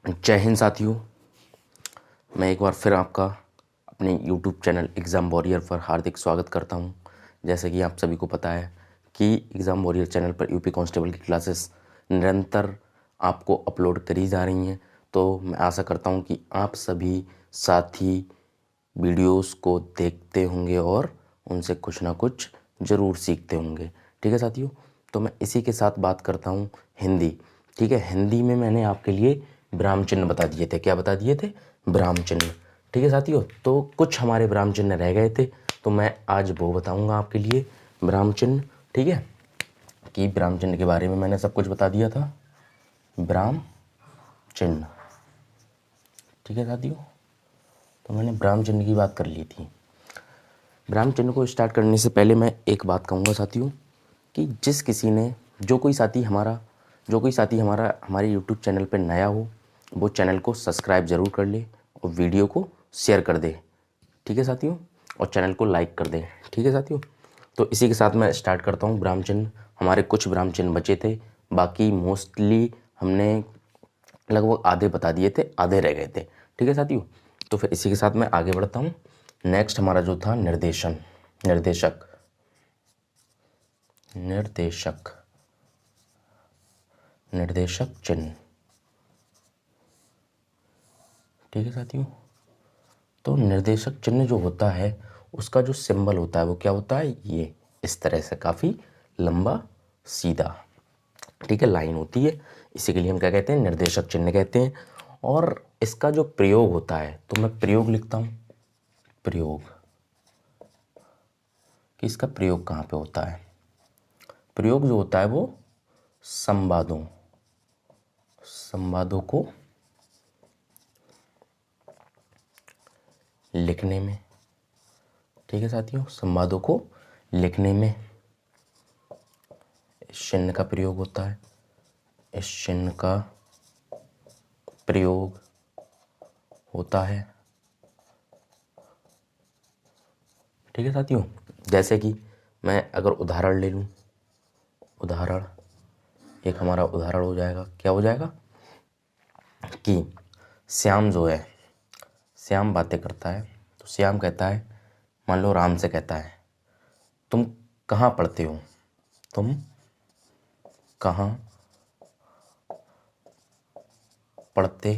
जय हिंद साथियों। मैं एक बार फिर आपका अपने YouTube चैनल एग्ज़ाम वॉरियर पर हार्दिक स्वागत करता हूं। जैसे कि आप सभी को पता है कि एग्ज़ाम वॉरियर चैनल पर यूपी कांस्टेबल की क्लासेस निरंतर आपको अपलोड करी जा रही हैं। तो मैं आशा करता हूं कि आप सभी साथी वीडियोस को देखते होंगे और उनसे कुछ ना कुछ ज़रूर सीखते होंगे। ठीक है साथियों, तो मैं इसी के साथ बात करता हूँ हिंदी। ठीक है, हिंदी में मैंने आपके लिए विराम चिन्ह बता दिए थे। क्या बता दिए थे? विराम चिन्ह। ठीक है साथियों, तो कुछ हमारे विराम चिन्ह रह गए थे, तो मैं आज वो बताऊंगा आपके लिए विराम चिन्ह। ठीक है, कि विराम चिन्ह के बारे में मैंने सब कुछ बता दिया था। विराम चिन्ह, ठीक है साथियों, तो मैंने विराम चिन्ह की बात कर ली थी। विराम चिन्ह को स्टार्ट करने से पहले मैं एक बात कहूँगा साथियों कि जो कोई साथी हमारा हमारे यूट्यूब चैनल पर नया हो, वो चैनल को सब्सक्राइब ज़रूर कर ले और वीडियो को शेयर कर दे। ठीक है साथियों, और चैनल को लाइक कर दे। ठीक है साथियों, तो इसी के साथ मैं स्टार्ट करता हूँ। विराम चिन्ह, हमारे कुछ विराम चिन्ह बचे थे, बाकी मोस्टली हमने लगभग आधे बता दिए थे, आधे रह गए थे। ठीक है साथियों, तो फिर इसी के साथ मैं आगे बढ़ता हूँ। नेक्स्ट हमारा जो था निर्देशक। निर्देशक चिन्ह। ठीक है साथियों, तो निर्देशक चिन्ह जो होता है उसका जो सिंबल होता है वो क्या होता है? ये इस तरह से काफ़ी लंबा सीधा, ठीक है, लाइन होती है। इसी के लिए हम क्या कहते हैं? निर्देशक चिन्ह कहते हैं। और इसका जो प्रयोग होता है, तो मैं प्रयोग लिखता हूँ। प्रयोग, कि इसका प्रयोग कहाँ पे होता है? प्रयोग जो होता है वो संवादों को लिखने में। ठीक है साथियों, संवादों को लिखने में इस चिन्ह का प्रयोग होता है। इस चिन्ह का प्रयोग होता है। ठीक है साथियों, जैसे कि मैं अगर उदाहरण ले लूँ, एक हमारा उदाहरण हो जाएगा। क्या हो जाएगा? कि श्याम जो है, श्याम बातें करता है, तो श्याम कहता है, मान लो राम से कहता है, तुम कहाँ पढ़ते हो? तुम कहाँ पढ़ते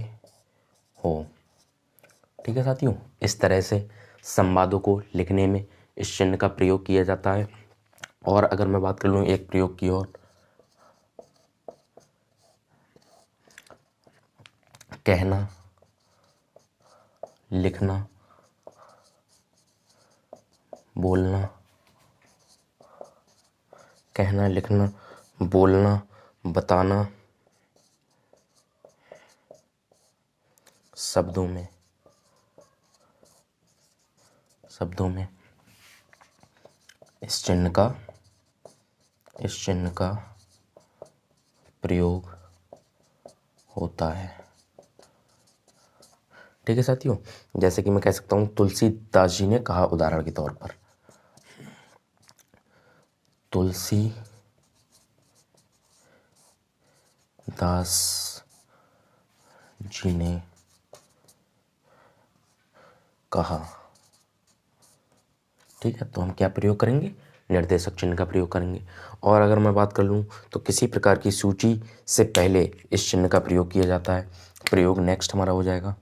हो? ठीक है साथियों, इस तरह से संवादों को लिखने में इस चिन्ह का प्रयोग किया जाता है। और अगर मैं बात कर लूँ एक प्रयोग की और, कहना, लिखना, बोलना, कहना, लिखना, बोलना, बताना, शब्दों में इस चिन्ह का प्रयोग होता है। ठीक है साथियों, जैसे कि मैं कह सकता हूँ तुलसीदास जी ने कहा उदाहरण के तौर पर, तुलसीदास जी ने कहा। ठीक है, तो हम क्या प्रयोग करेंगे? निर्देशक चिन्ह का प्रयोग करेंगे। और अगर मैं बात कर लूँ तो किसी प्रकार की सूची से पहले इस चिन्ह का प्रयोग किया जाता है। प्रयोग नेक्स्ट हमारा हो जाएगा,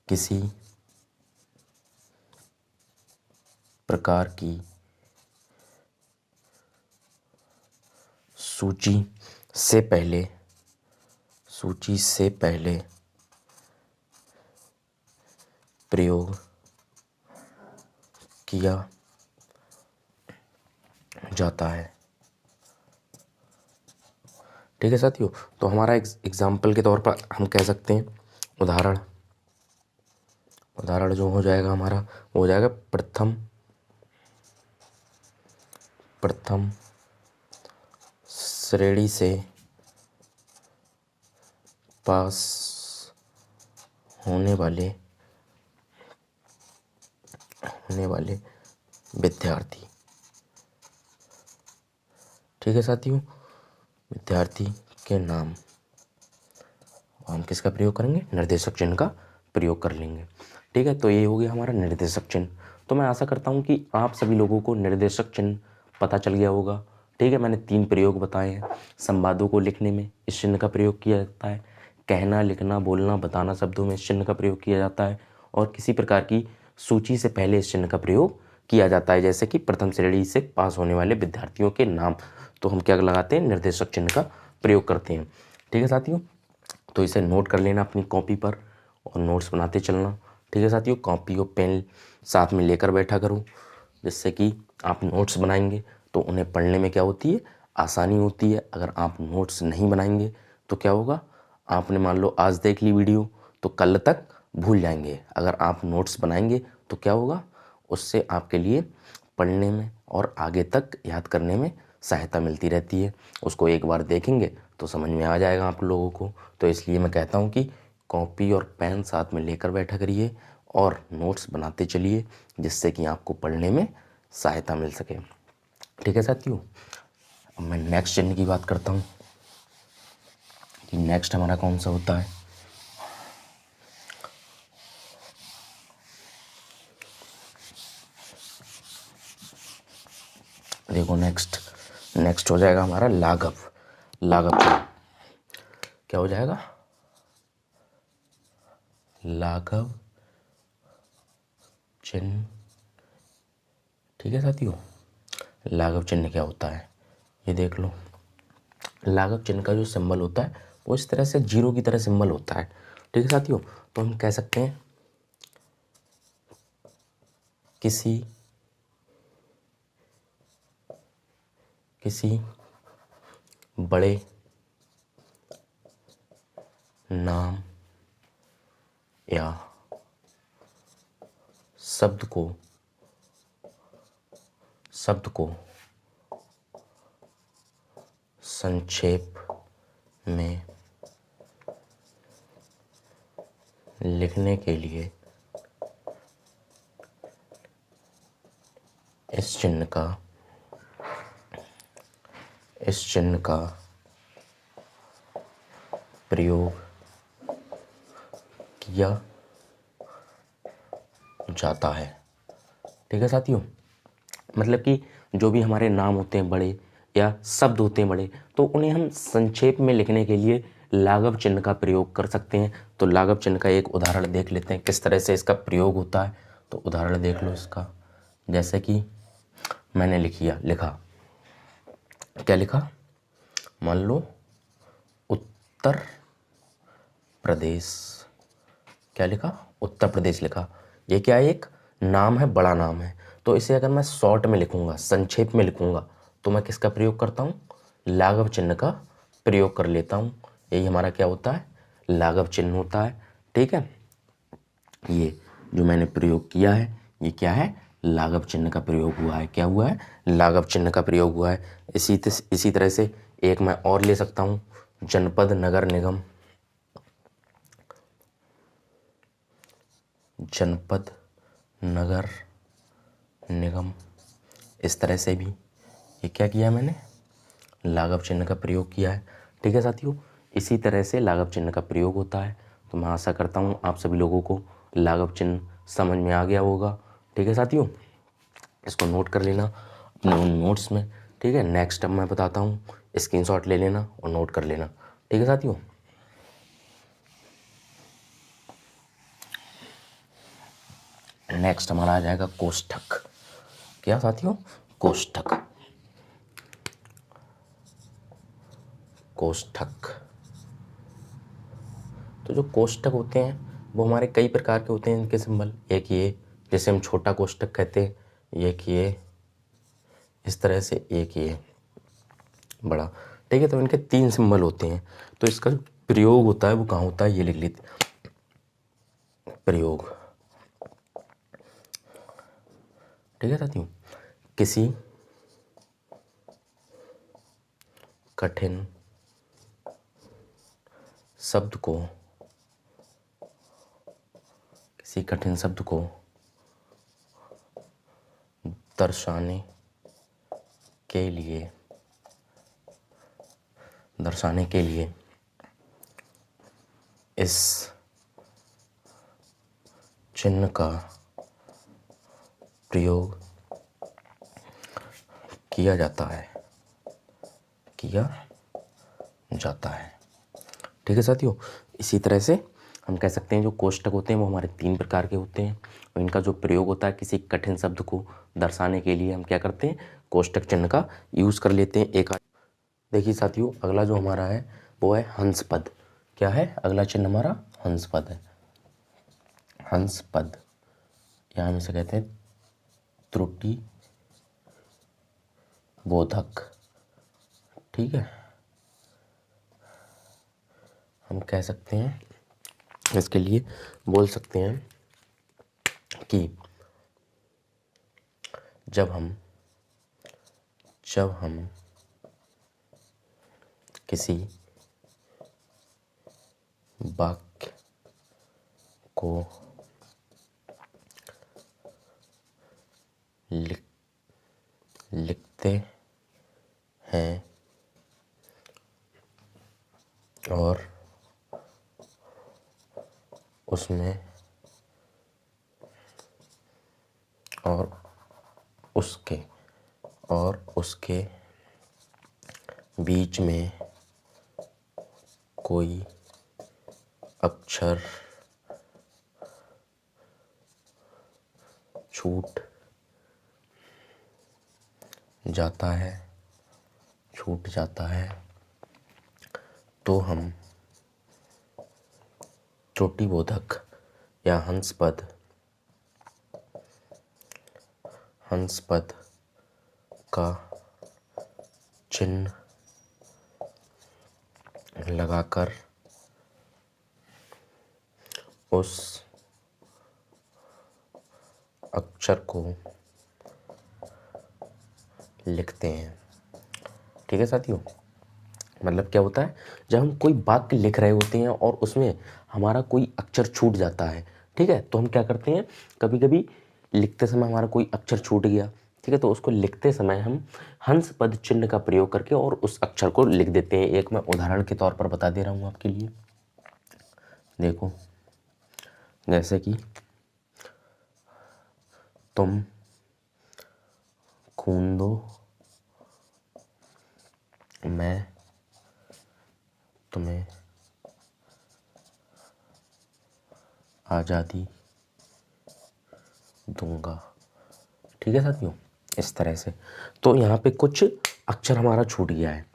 किसी प्रकार की सूची से पहले प्रयोग किया जाता है। ठीक है साथियों, तो हमारा एग्जाम्पल के तौर पर हम कह सकते हैं उदाहरण जो हो जाएगा हमारा, वो हो जाएगा प्रथम श्रेणी से पास होने वाले विद्यार्थी। ठीक है साथियों, विद्यार्थी के नाम, हम किसका प्रयोग करेंगे, निर्देशक चिन्ह का प्रयोग कर लेंगे। ठीक है, तो ये हो गया हमारा निर्देशक चिन्ह। तो मैं आशा करता हूँ कि आप सभी लोगों को निर्देशक चिन्ह पता चल गया होगा। ठीक है, मैंने 3 प्रयोग बताए हैं। संवादों को लिखने में इस चिन्ह का प्रयोग किया जाता है, कहना, लिखना, बोलना, बताना शब्दों में इस चिन्ह का प्रयोग किया जाता है, और किसी प्रकार की सूची से पहले इस चिन्ह का प्रयोग किया जाता है, जैसे कि प्रथम श्रेणी से पास होने वाले विद्यार्थियों के नाम, तो हम क्या लगाते हैं, निर्देशक चिन्ह का प्रयोग करते हैं। ठीक है साथियों, तो इसे नोट कर लेना अपनी कॉपी पर और नोट्स बनाते चलना। ठीक है साथियों, कॉपी और पेन साथ में लेकर बैठा करो, जिससे कि आप नोट्स बनाएंगे तो उन्हें पढ़ने में क्या होती है, आसानी होती है। अगर आप नोट्स नहीं बनाएंगे तो क्या होगा, आपने मान लो आज देख ली वीडियो तो कल तक भूल जाएंगे। अगर आप नोट्स बनाएंगे तो क्या होगा, उससे आपके लिए पढ़ने में और आगे तक याद करने में सहायता मिलती रहती है। उसको एक बार देखेंगे तो समझ में आ जाएगा आप लोगों को। तो इसलिए मैं कहता हूँ कि कॉपी और पेन साथ में लेकर बैठा करिए और नोट्स बनाते चलिए, जिससे कि आपको पढ़ने में सहायता मिल सके। ठीक है साथियों, अब मैं नेक्स्ट चिन्ह की बात करता हूँ कि नेक्स्ट हमारा कौन सा होता है। देखो नेक्स्ट हो जाएगा हमारा लाघव। लाघव चिन्ह क्या हो जाएगा, लाघव चिन्ह। ठीक है साथियों, लाघव चिन्ह क्या होता है ये देख लो। लाघव चिन्ह का जो सिंबल होता है वो इस तरह से जीरो की तरह सिंबल होता है। ठीक है साथियों, तो हम कह सकते हैं किसी बड़े नाम या शब्द को संक्षेप में लिखने के लिए इस चिन्ह का प्रयोग किया जाता है। ठीक है साथियों, मतलब कि जो भी हमारे नाम होते हैं बड़े या शब्द होते हैं बड़े, तो उन्हें हम संक्षेप में लिखने के लिए लाघव चिन्ह का प्रयोग कर सकते हैं। तो लाघव चिन्ह का एक उदाहरण देख लेते हैं किस तरह से इसका प्रयोग होता है। तो उदाहरण देख लो इसका, जैसे कि मैंने लिखा, क्या लिखा, मान लो उत्तर प्रदेश। क्या लिखा, उत्तर प्रदेश लिखा। ये क्या है, एक नाम है, बड़ा नाम है। तो इसे अगर मैं शॉर्ट में लिखूंगा, संक्षेप में लिखूंगा, तो मैं किसका प्रयोग करता हूँ, लाघव चिन्ह का प्रयोग कर लेता हूँ। यही हमारा क्या होता है, लाघव चिन्ह होता है। ठीक है, ये जो मैंने प्रयोग किया है ये क्या है, लाघव चिन्ह का प्रयोग हुआ है। क्या हुआ है, लाघव चिन्ह का प्रयोग हुआ है। इसी तरह से एक मैं और ले सकता हूँ, जनपद नगर निगम। जनपद नगर निगम, इस तरह से भी ये क्या किया मैंने, लाघव चिन्ह का प्रयोग किया है। ठीक है साथियों, इसी तरह से लाघव चिन्ह का प्रयोग होता है। तो मैं आशा करता हूँ आप सभी लोगों को लाघव चिन्ह समझ में आ गया होगा। ठीक है साथियों, इसको नोट कर लेना अपने उन नोट्स में। ठीक है, नेक्स्ट अब मैं बताता हूँ, स्क्रीनशॉट ले लेना और नोट कर लेना। ठीक है साथियों, नेक्स्ट हमारा आ जाएगा कोष्ठक। क्या साथियों, कोष्ठक। तो जो कोष्ठक होते हैं वो हमारे कई प्रकार के होते हैं। इनके सिंबल, एक ये जैसे हम छोटा कोष्ठक कहते हैं, एक ये इस तरह से, एक ये बड़ा। ठीक है, तो इनके 3 सिंबल होते हैं। तो इसका जो प्रयोग होता है वो कहाँ होता है, ये लिख लेते, प्रयोग। ठीक है साथियों, किसी कठिन शब्द को दर्शाने के लिए दर्शाने के लिए इस चिन्ह का प्रयोग किया जाता है। ठीक है साथियों, इसी तरह से हम कह सकते हैं जो कोष्टक होते हैं वो हमारे 3 प्रकार के होते हैं और इनका जो प्रयोग होता है किसी कठिन शब्द को दर्शाने के लिए हम क्या करते हैं, कोष्टक चिन्ह का यूज़ कर लेते हैं। एक देखिए साथियों, अगला जो हमारा है वो है हंस पद। क्या है अगला चिन्ह हमारा? हंस पद है। हंस पद या हम इसे कहते हैं त्रुटि बोधक। ठीक है, हम कह सकते हैं इसके लिए बोल सकते हैं कि जब हम किसी वाक्य को लिखते हैं और उसमें उसके बीच में कोई अक्षर छूट जाता है तो हम त्रुटिबोधक या हंस पद का चिन्ह लगाकर उस अक्षर को लिखते हैं। ठीक है साथियों, मतलब क्या होता है, जब हम कोई वाक्य लिख रहे होते हैं और उसमें हमारा कोई अक्षर छूट जाता है, ठीक है, तो हम क्या करते हैं, कभी कभी लिखते समय हमारा कोई अक्षर छूट गया, ठीक है, तो उसको लिखते समय हम हंस पद चिन्ह का प्रयोग करके और उस अक्षर को लिख देते हैं। एक मैं उदाहरण के तौर पर बता दे रहा हूँ आपके लिए। देखो, जैसे कि तुम खून दो, मैं तुम्हें आज़ादी दूंगा। ठीक है साथियों, इस तरह से। तो यहाँ पे कुछ अक्षर हमारा छूट गया है,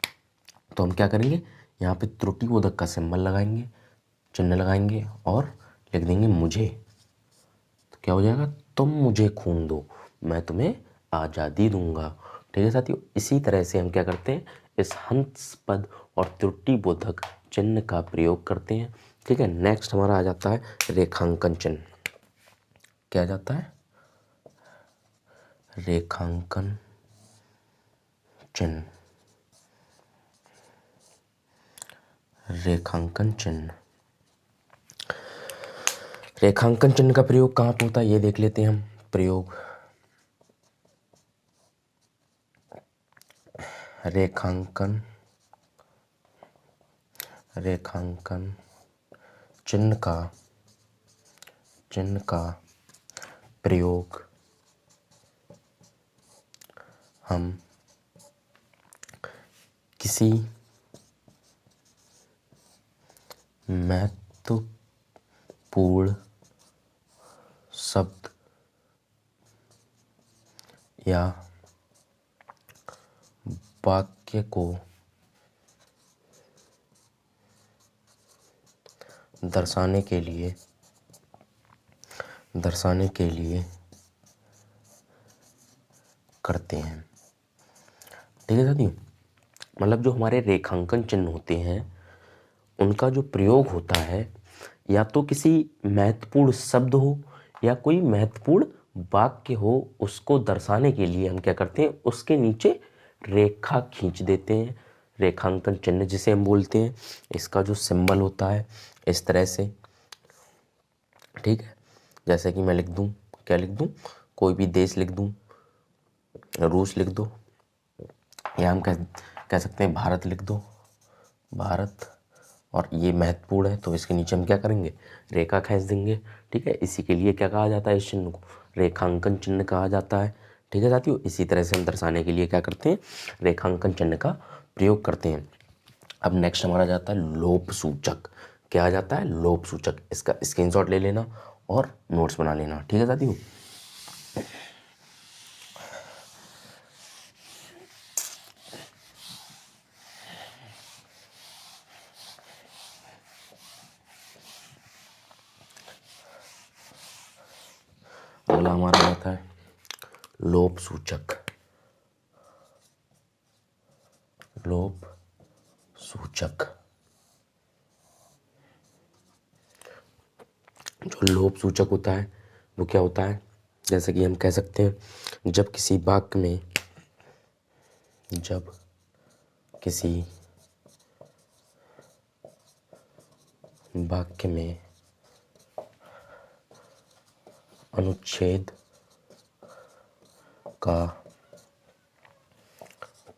तो हम क्या करेंगे, यहाँ पे त्रुटिबोधक का सिंबल लगाएंगे, चिन्ह लगाएंगे और लिख देंगे मुझे। तो क्या हो जाएगा, तुम मुझे खून दो, मैं तुम्हें आज़ादी दूंगा। ठीक है साथियों, इसी तरह से हम क्या करते हैं, इस हंस पद और त्रुटिबोधक चिन्ह का प्रयोग करते हैं। ठीक है, नेक्स्ट हमारा आ जाता है रेखांकन चिन्ह। क्या आ जाता है, रेखांकन चिन्ह। रेखांकन चिन्ह का प्रयोग कहाँ पे होता है ये देख लेते हैं हम। प्रयोग रेखांकन चिन्ह का प्रयोग हम किसी महत्वपूर्ण शब्द या वाक्य को दर्शाने के लिए करते हैं। ठीक है साथियों, मतलब जो हमारे रेखांकन चिन्ह होते हैं उनका जो प्रयोग होता है या तो किसी महत्वपूर्ण शब्द हो या कोई महत्वपूर्ण वाक्य हो, उसको दर्शाने के लिए हम क्या करते हैं, उसके नीचे रेखा खींच देते हैं। रेखांकन चिन्ह जिसे हम बोलते हैं, इसका जो सिंबल होता है इस तरह से। ठीक है, जैसे कि मैं लिख दूं, क्या लिख दूं, कोई भी देश लिख दूं, रूस लिख दो, या हम कह सकते हैं भारत लिख दो, भारत, और ये महत्वपूर्ण है तो इसके नीचे हम क्या करेंगे, रेखा खींच देंगे। ठीक है, इसी के लिए क्या कहा जाता है, इस चिन्ह को रेखांकन चिन्ह कहा जाता है। ठीक है साथियों, इसी तरह से हम दर्शाने के लिए क्या करते हैं, रेखांकन चिन्ह का प्रयोग करते हैं। अब नेक्स्ट हमारा जाता है लोप सूचक। क्या आ जाता है, लोप सूचक। इसका स्क्रीनशॉट ले लेना और नोट्स बना लेना। ठीक है साथियों, अगला हमारा आता है लोप सूचक। लोप सूचक, जो लोप सूचक होता है वो क्या होता है, जैसे कि हम कह सकते हैं जब किसी वाक्य में, जब किसी वाक्य में अनुच्छेद का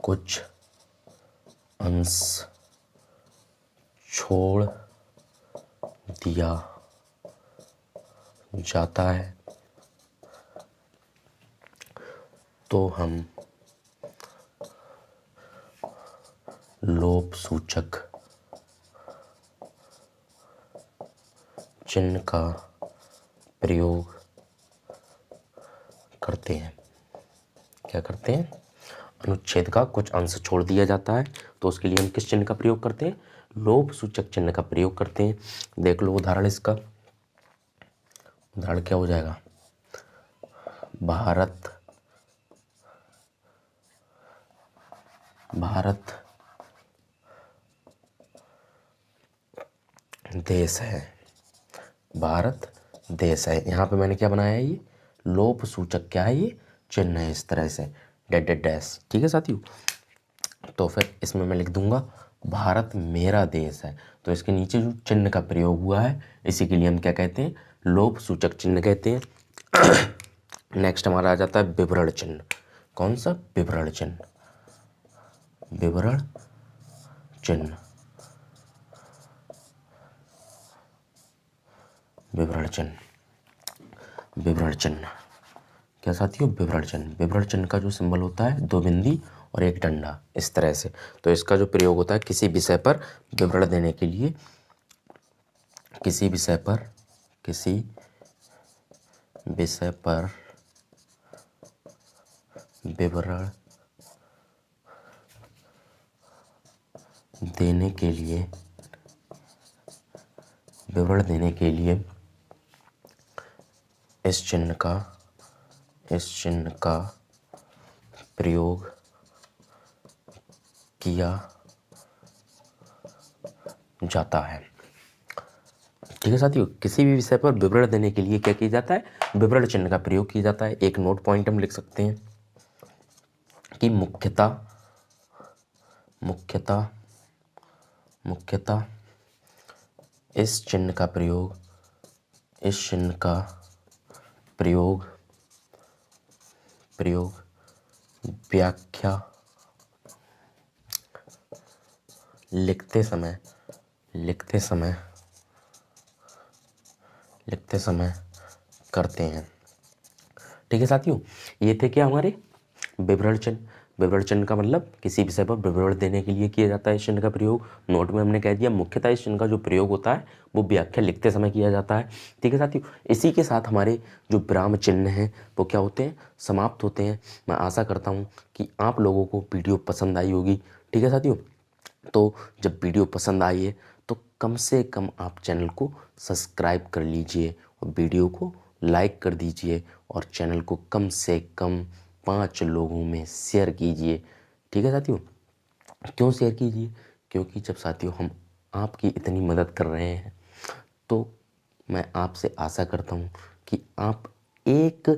कुछ अंश छोड़ दिया जाता है तो हम लोप सूचक चिन्ह का प्रयोग करते हैं। क्या करते हैं, अनुच्छेद का कुछ अंश छोड़ दिया जाता है तो उसके लिए हम किस चिन्ह का प्रयोग करते हैं, लोप सूचक चिन्ह का प्रयोग करते हैं। देख लो उदाहरण, इसका उदाहरण क्या हो जाएगा, भारत, भारत देश है, भारत देश है। यहाँ पे मैंने क्या बनाया है, ये लोप सूचक क्या है, ये चिन्ह है, इस तरह से डैट डैट डैश। ठीक है साथियों, तो फिर इसमें मैं लिख दूंगा भारत मेरा देश है, तो इसके नीचे जो चिन्ह का प्रयोग हुआ है इसी के लिए हम क्या कहते हैं, लोप सूचक चिन्ह कहते हैं। नेक्स्ट हमारा आ जाता है विवरण चिन्ह। कौन सा, विवरण चिन्ह, विवरण चिन्ह, विवरण चिन्ह, विवरण चिन्ह क्या साथियों, विवरण चिन्ह। विवरण चिन्ह का जो सिंबल होता है दो बिंदी और एक डंडा, इस तरह से। तो इसका जो प्रयोग होता है किसी विषय पर विवरण देने के लिए, किसी विषय पर, किसी विषय पर विवरण देने के लिए, विवरण देने के लिए इस चिन्ह का प्रयोग किया जाता है। ठीक है साथियों, किसी भी विषय पर विवरण देने के लिए क्या किया जाता है, विवरण चिन्ह का प्रयोग किया जाता है। एक नोट पॉइंट हम लिख सकते हैं कि मुख्यतः इस चिन्ह का प्रयोग व्याख्या लिखते समय करते हैं। ठीक है साथियों, ये थे क्या हमारे विवरण चिन्ह। विवरण चिन्ह का मतलब किसी विषय पर विवरण देने के लिए किया जाता है इस चिन्ह का प्रयोग। नोट में हमने कह दिया मुख्यतः इस चिन्ह का जो प्रयोग होता है वो व्याख्या लिखते समय किया जाता है। ठीक है साथियों, इसी के साथ हमारे जो विराम चिन्ह हैं वो क्या होते हैं, समाप्त होते हैं। मैं आशा करता हूँ कि आप लोगों को वीडियो पसंद आई होगी। ठीक है साथियों, तो जब वीडियो पसंद आई है तो कम से कम आप चैनल को सब्सक्राइब कर लीजिए और वीडियो को लाइक कर दीजिए और चैनल को कम से कम 5 लोगों में शेयर कीजिए। ठीक है साथियों, क्यों शेयर कीजिए, क्योंकि जब साथियों हम आपकी इतनी मदद कर रहे हैं तो मैं आपसे आशा करता हूँ कि आप एक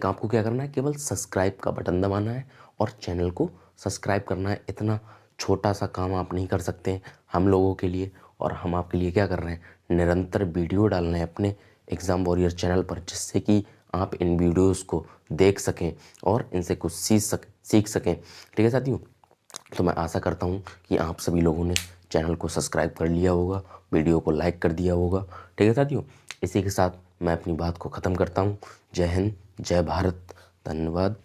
आपको क्या करना है, केवल सब्सक्राइब का बटन दबाना है और चैनल को सब्सक्राइब करना है। इतना छोटा सा काम आप नहीं कर सकते हम लोगों के लिए, और हम आपके लिए क्या कर रहे हैं, निरंतर वीडियो डाल रहे हैं अपने एग्ज़ाम वॉरियर चैनल पर, जिससे कि आप इन वीडियोस को देख सकें और इनसे कुछ सीख सकें। ठीक है साथियों, तो मैं आशा करता हूँ कि आप सभी लोगों ने चैनल को सब्सक्राइब कर लिया होगा, वीडियो को लाइक कर दिया होगा। ठीक है साथियों, इसी के साथ मैं अपनी बात को ख़त्म करता हूँ। जय हिंद, जय भारत, धन्यवाद।